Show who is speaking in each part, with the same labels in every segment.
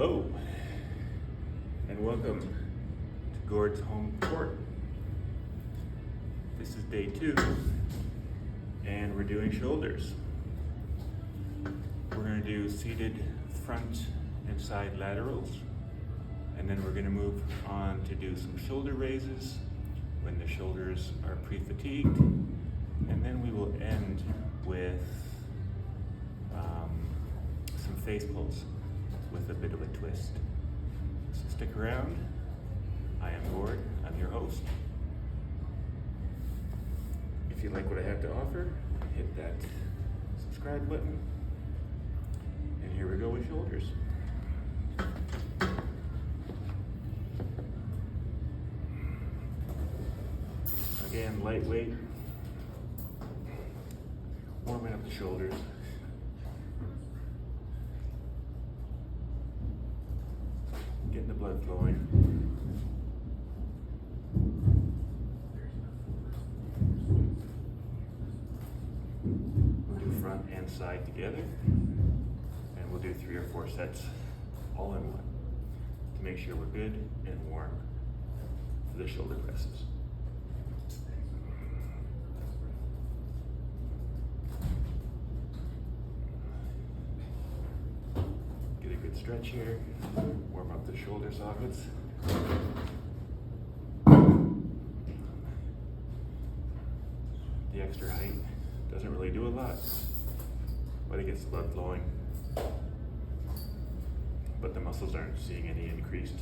Speaker 1: Hello, and welcome to Gord's Home Court. This is day 2, and we're doing shoulders. We're going to do seated front and side laterals, and then we're going to move on to do some shoulder raises when the shoulders are pre-fatigued, and then we will end with some face pulls with a bit of a twist. So stick around. I am Gord, I'm your host. If you like what I have to offer, hit that subscribe button. And here we go with shoulders. Again, lightweight. Warming up the shoulders. Getting the blood flowing. We'll do front and side together, and we'll do 3 or 4 sets all in one to make sure we're good and warm for the shoulder presses. Get a good stretch here, warm up the shoulder sockets. The extra height doesn't really do a lot, but it gets the blood flowing. But the muscles aren't seeing any increased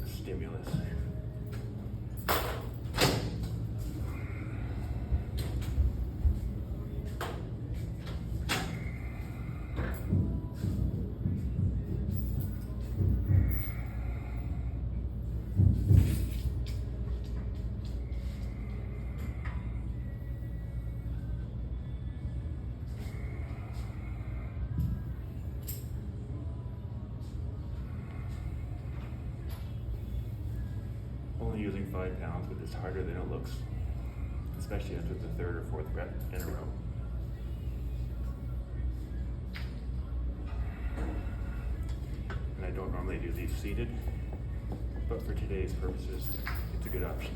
Speaker 1: stimulus. Only using 5 pounds, but it's harder than it looks, especially after the 3rd or 4th rep in a row. And I don't normally do these seated, but for today's purposes, it's a good option.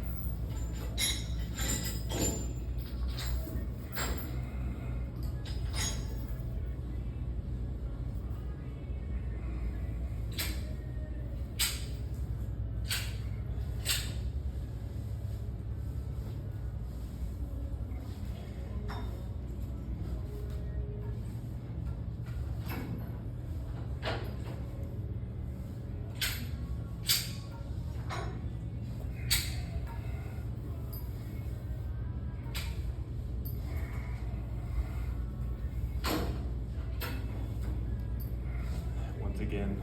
Speaker 1: Again,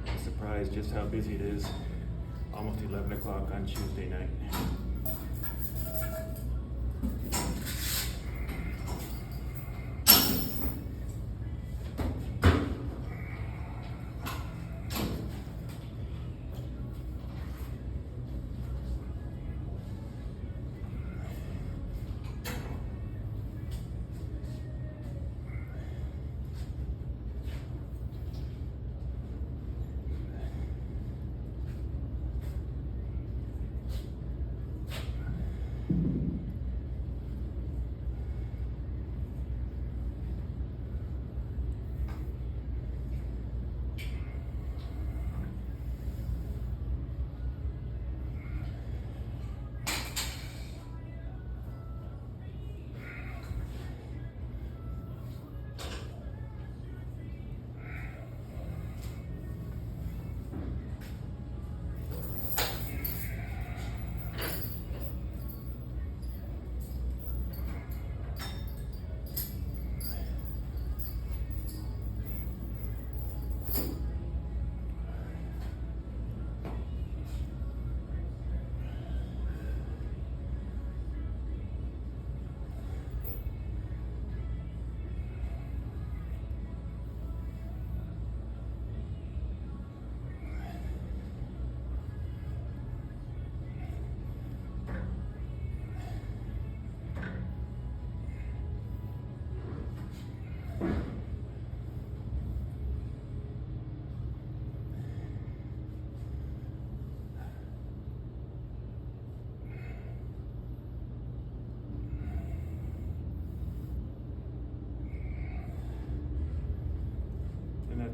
Speaker 1: I'm surprised just how busy it is. Almost 11 o'clock on Tuesday night.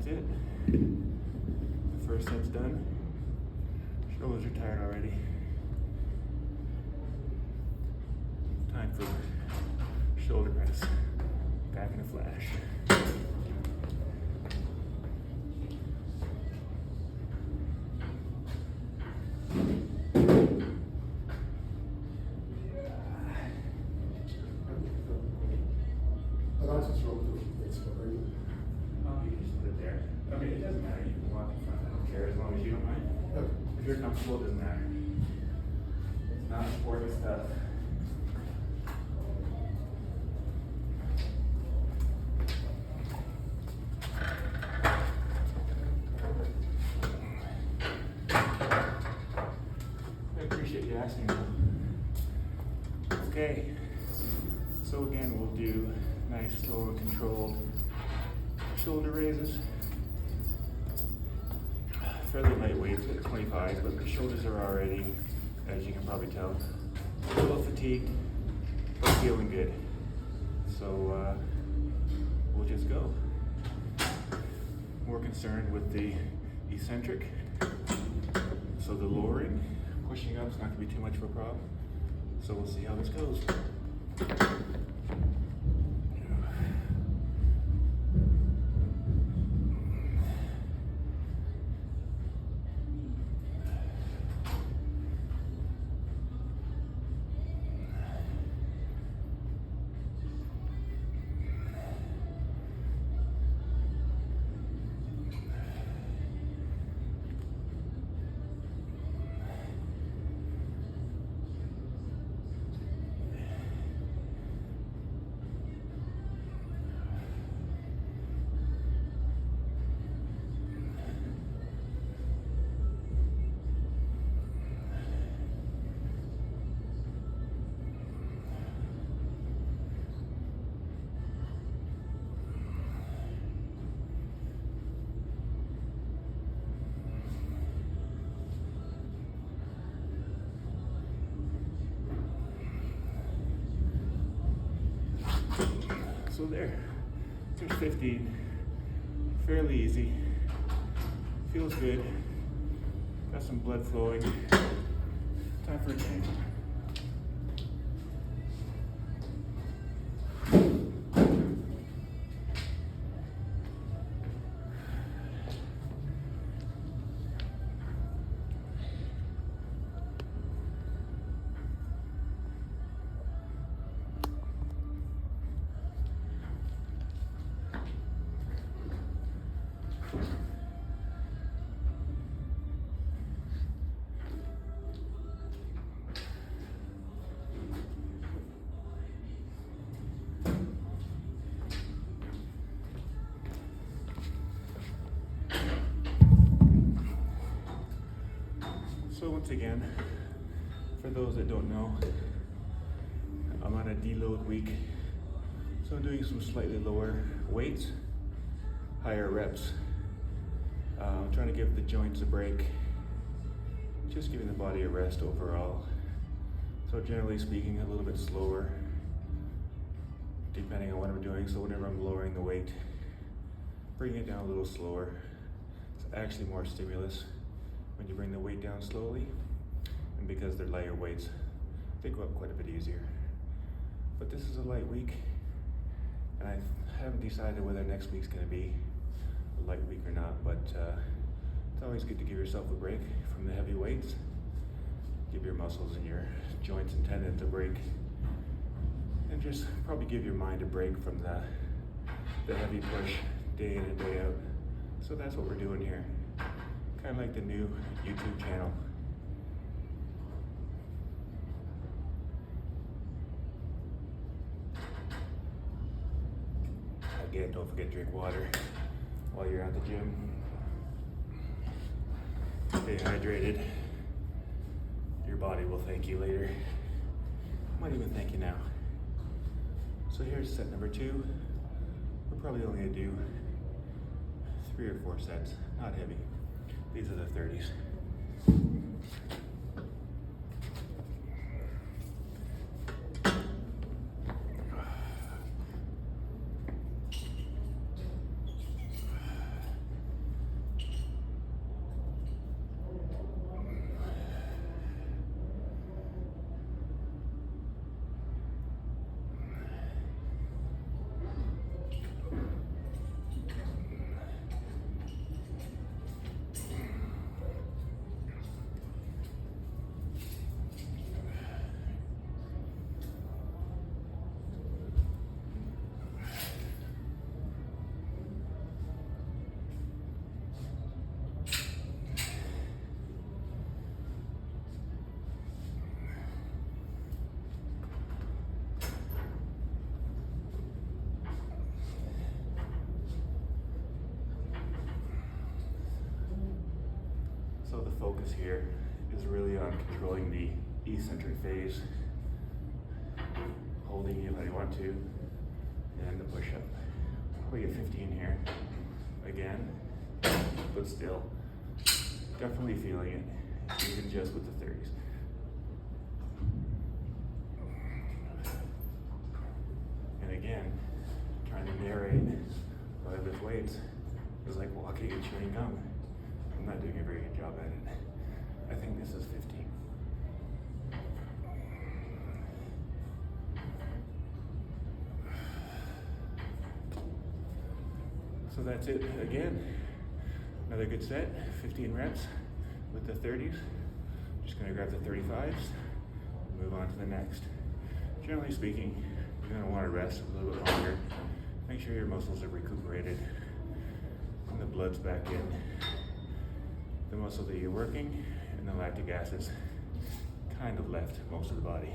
Speaker 1: it. The first set's done. Shoulders are tired already. Time for shoulder press. Back in a flash. You can just put it there. Okay, it doesn't matter. You can walk in front. I don't care as long as you don't mind. If you're comfortable, it doesn't matter. It's not sporty stuff. I appreciate you asking. Okay. So again, we'll do nice, slow, and controlled shoulder raises. Fairly lightweight at 25, but the shoulders are already, as you can probably tell, a little fatigued, but feeling good. So we'll just go. More concerned with the eccentric. So the lowering, pushing up is not going to be too much of a problem. So we'll see how this goes. So there's 15, fairly easy, feels good, got some blood flowing, time for a change. So once again, for those that don't know, I'm on a deload week. So I'm doing some slightly lower weights, higher reps. I'm trying to give the joints a break, just giving the body a rest overall. So generally speaking, a little bit slower, depending on what I'm doing. So whenever I'm lowering the weight, bring it down a little slower. It's actually more stimulus when you bring the weight down slowly, and because they're lighter weights, they go up quite a bit easier. But this is a light week, and I haven't decided whether next week's going to be a light week or not, but it's always good to give yourself a break from the heavy weights. Give your muscles and your joints and tendons a break, and just probably give your mind a break from the heavy push day in and day out. So that's what we're doing here. Kind of like the new YouTube channel. Again, don't forget to drink water while you're at the gym. Stay hydrated. Your body will thank you later. Might even thank you now. So here's set number 2. We're probably only gonna do 3 or 4 sets, not heavy. These are the 30s. focus here is really on controlling the eccentric phase, holding it if I want to, and the push-up. Probably get 15 here, again, but still, definitely feeling it, even just with the 30s. And again, trying to narrate while I lift weights is like walking and chewing gum. I'm not doing a very good job at it. I think this is 15. So that's it again. Another good set, 15 reps with the 30s. Just gonna grab the 35s and move on to the next. Generally speaking, you're gonna wanna rest a little bit longer. Make sure your muscles are recuperated and the blood's back in the muscle that you're working, and the lactic acid's kind of left most of the body.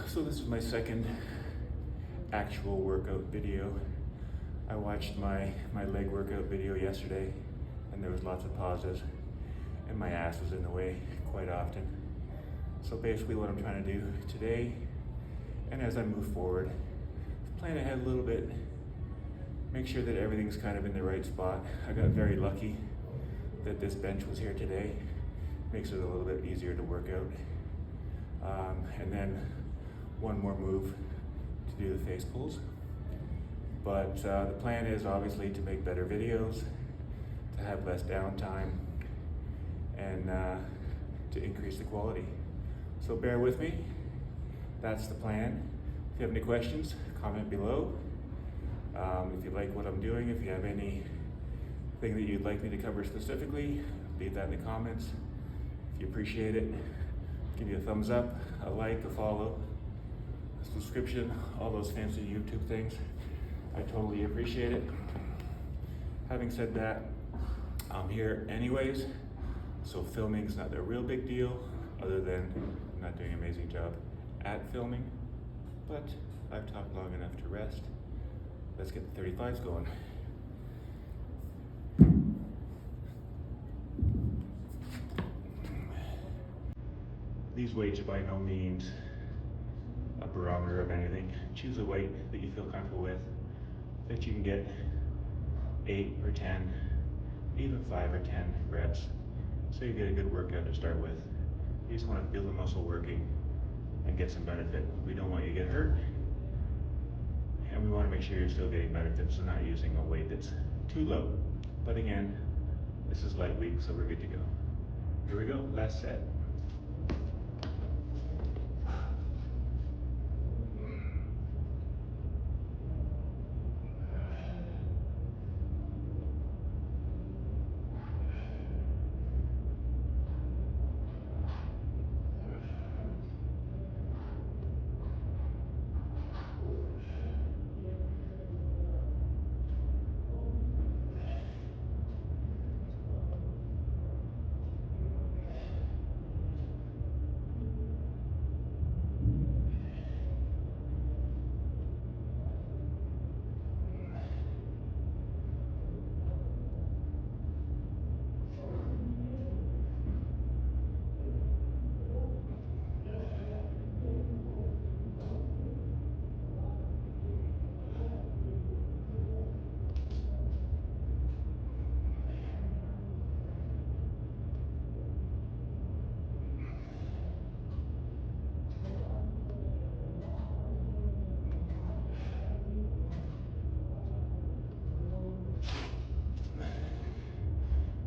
Speaker 1: So this is my second actual workout video. I watched my leg workout video yesterday, and there was lots of pauses, and my ass was in the way quite often. So basically what I'm trying to do today, and as I move forward, plan ahead a little bit, make sure that everything's kind of in the right spot. I got very lucky that this bench was here today. Makes it a little bit easier to work out. And then one more move to do the face pulls. But the plan is obviously to make better videos, to have less downtime, and to increase the quality. So bear with me, that's the plan. If you have any questions, comment below. If you like what I'm doing, if you have anything that you'd like me to cover specifically, leave that in the comments. If you appreciate it, give me a thumbs up, a like, a follow, a subscription, all those fancy YouTube things. I totally appreciate it. Having said that, I'm here anyways, so filming's not a real big deal, other than I'm not doing an amazing job at filming, but I've talked long enough to rest. Let's get the 35s going. These weights are by no means a barometer of anything. Choose a weight that you feel comfortable with, that you can get 8 or 10, even 5 or 10 reps, so you get a good workout to start with. You just want to feel the muscle working and get some benefit. We don't want you to get hurt, and we want to make sure you're still getting benefit, so not using a weight that's too low. But again, this is light week, so we're good to go. Here we go, last set.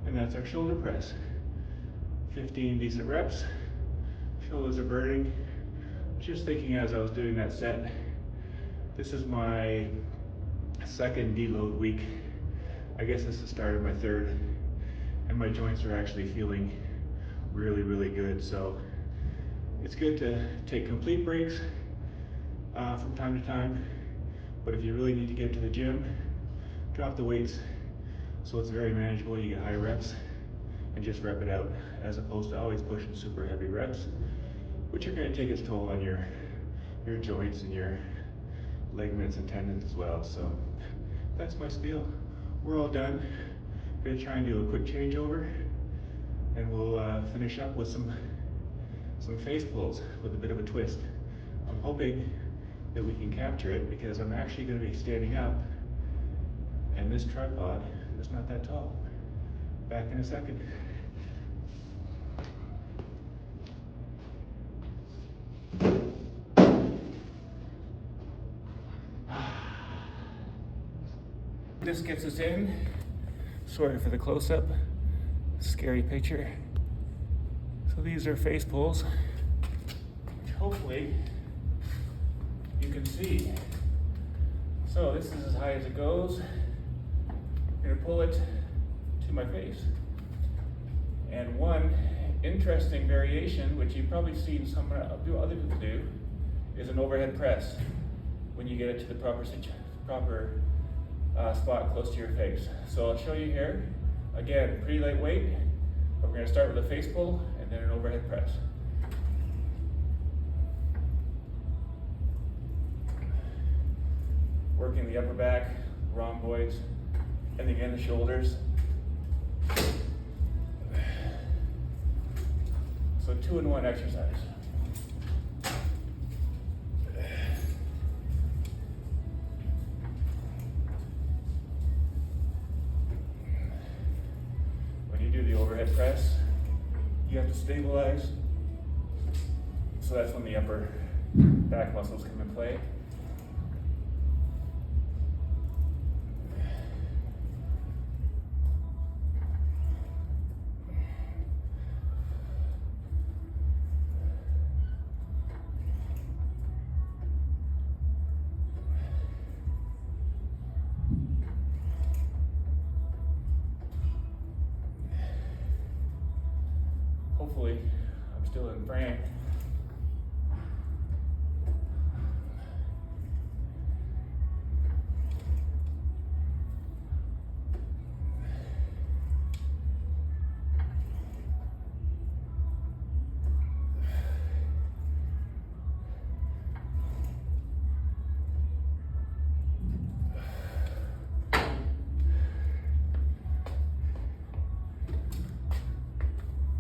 Speaker 1: And that's our shoulder press. 15 decent reps. Shoulders are burning. Just thinking as I was doing that set, this is my second deload week. I guess this is the start of my third, and my joints are actually feeling really, really good. So it's good to take complete breaks from time to time, but if you really need to get to the gym, drop the weights so it's very manageable. You get high reps and just rep it out, as opposed to always pushing super heavy reps, which are going to take its toll on your joints and your ligaments and tendons as well. So that's my spiel. We're all done. I'm going to try and do a quick changeover, and we'll finish up with some face pulls with a bit of a twist. I'm hoping that we can capture it, because I'm actually going to be standing up, and this tripod is not that tall. Back in a second. This gets us in. Sorry for the close-up. Scary picture. So these are face pulls, which hopefully you can see. So this is as high as it goes. I'm gonna pull it to my face. And one interesting variation, which you've probably seen some other people do, is an overhead press when you get it to the proper spot close to your face. So I'll show you here. Again, pretty lightweight, but we're gonna start with a face pull and then an overhead press. Working the upper back, rhomboids, and again the shoulders. So 2-in-1 exercise. When you do the overhead press, you have to stabilize. So that's when the upper back muscles come in play. Hopefully, I'm still in frame.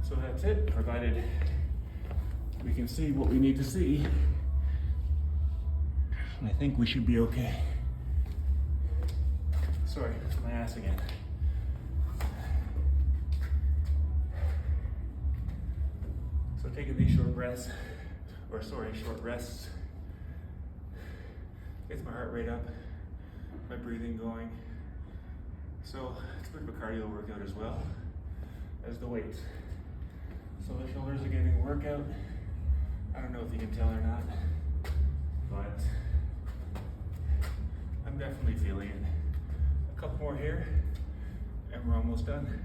Speaker 1: So that's it, provided we can see what we need to see. I think we should be okay. Sorry, that's my ass again. So taking these short rests, short rests, gets my heart rate up, my breathing going. So it's a bit of a cardio workout as well as the weights. So the shoulders are getting a workout. I don't know if you can tell or not, but I'm definitely feeling it. A couple more here, and we're almost done.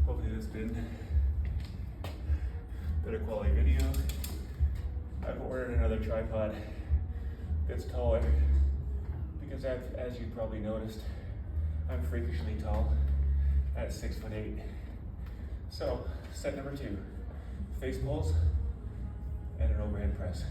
Speaker 1: Hopefully this has been better quality video. I've ordered another tripod that's taller, because as you probably noticed, I'm freakishly tall at 6'8". So, set number 2, face pulls and an overhead press.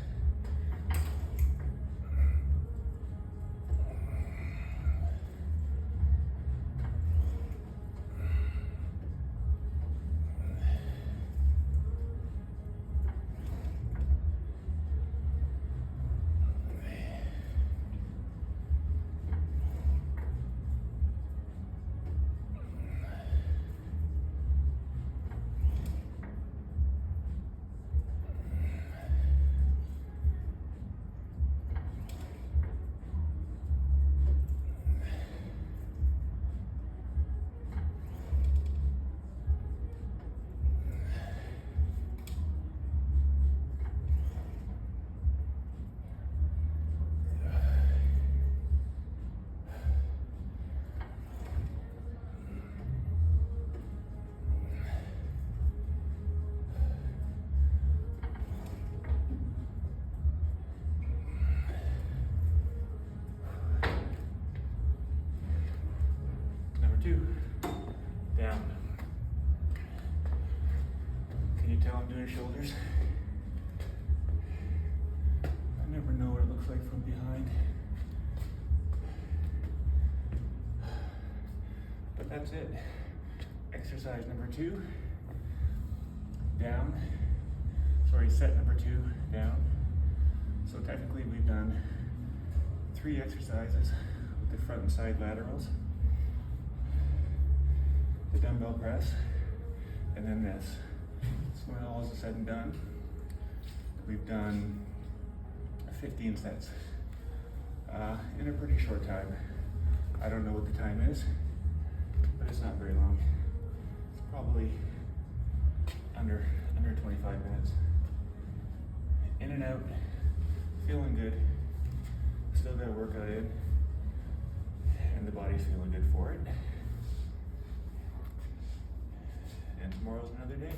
Speaker 1: doing shoulders. I never know what it looks like from behind. But that's it. Exercise number 2, down. Sorry, set number 2, down. So technically we've done 3 exercises with the front and side laterals, the dumbbell press, and then this. So when all is said and done, we've done 15 sets in a pretty short time. I don't know what the time is, but it's not very long. It's probably under 25 minutes. In and out, feeling good. Still got a workout in, and the body's feeling good for it. And tomorrow's another day.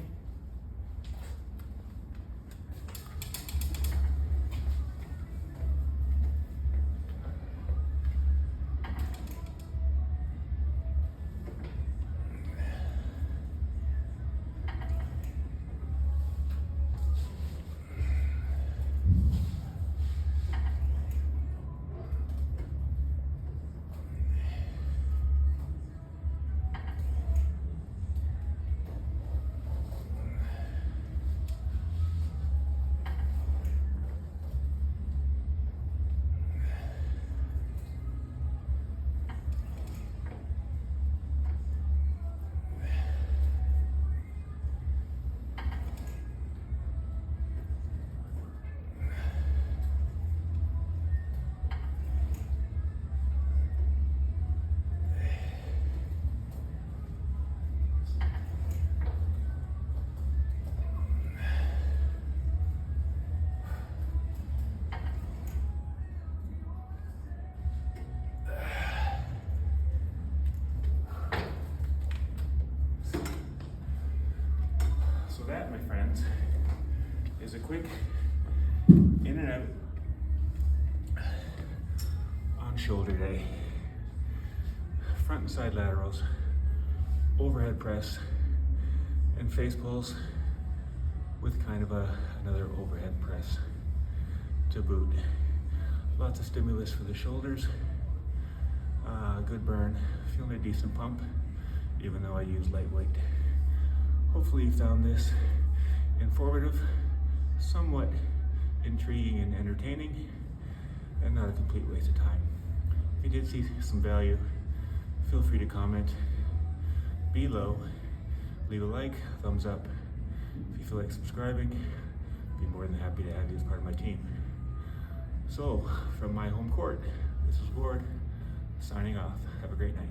Speaker 1: That, my friends, is a quick in and out on shoulder day. Front and side laterals, overhead press, and face pulls with kind of another overhead press to boot. Lots of stimulus for the shoulders, good burn, feeling a decent pump, even though I use lightweight. Hopefully you found this informative, somewhat intriguing and entertaining, and not a complete waste of time. If you did see some value, feel free to comment below, leave a like, thumbs up. If you feel like subscribing, I'd be more than happy to have you as part of my team. So, from my home court, this is Ward, signing off. Have a great night.